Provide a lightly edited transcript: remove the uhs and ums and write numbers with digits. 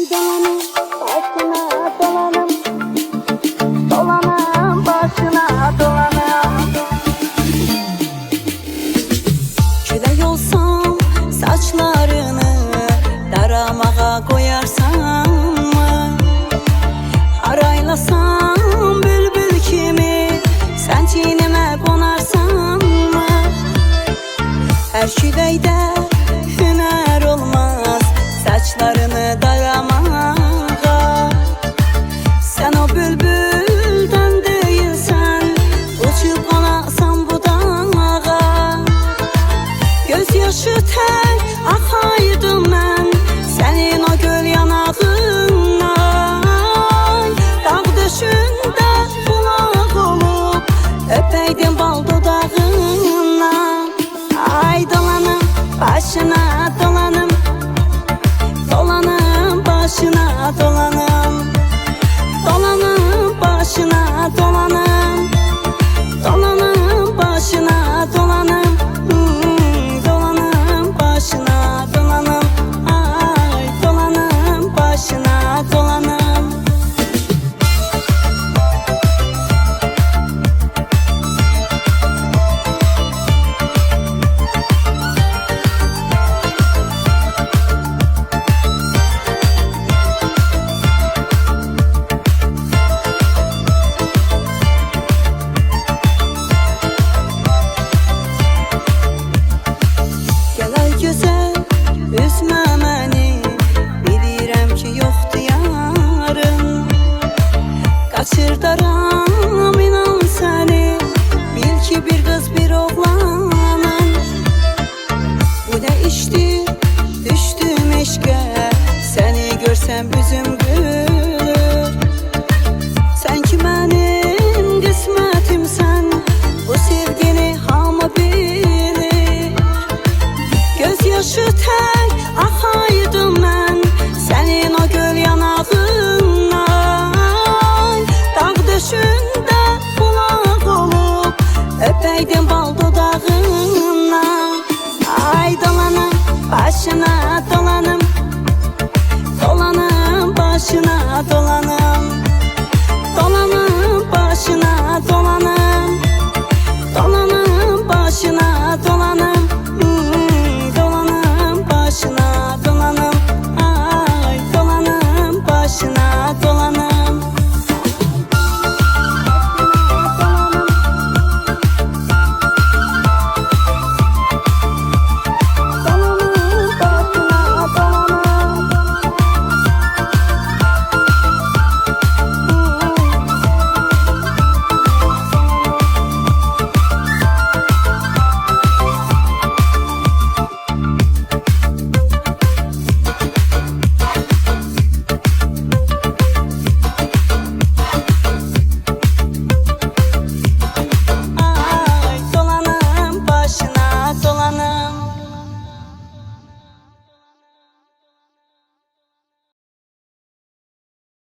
Dolanım başına dolanım, dolanım başına dolanım. Külək olsam saçlarını daramağa koyarsan mı? Araylasam bülbül kimi sen çiğnime konarsan mı? Her küləkdə hüner olmaz saçlarını daramağa. Sen o bülbülden değilsen uçup konasan bu dağa. Göz yaşı tek akaydım mən senin o göl yanağından. Dağ döşündə bulaq olup öpeydim bal dodağından. Ay dolanım başına dolanım, dolanım başına dolanım, dolanım başına dolanım, dolanım başına dolanım, dolanım başına dolanım, ay dolanım başına dolanım. Güzel, üzmə məni, bilirəm ki yoxdur yarın. Qaçırdaram inan səni, bil ki bir qız bir oğlanın. Bu nə işdir, düşdüm eşqə, səni görsəm üzüm gülür. Sən ki mənim qismətimsən, bu sevgini hamı bilir. Göz yaşı tek akaydım mən senin o göl yanağından. Dağ döşündə bulaq olup öpeydim bal dodağından. Ay dolanım başına dolanım, dolanım başına dolanım.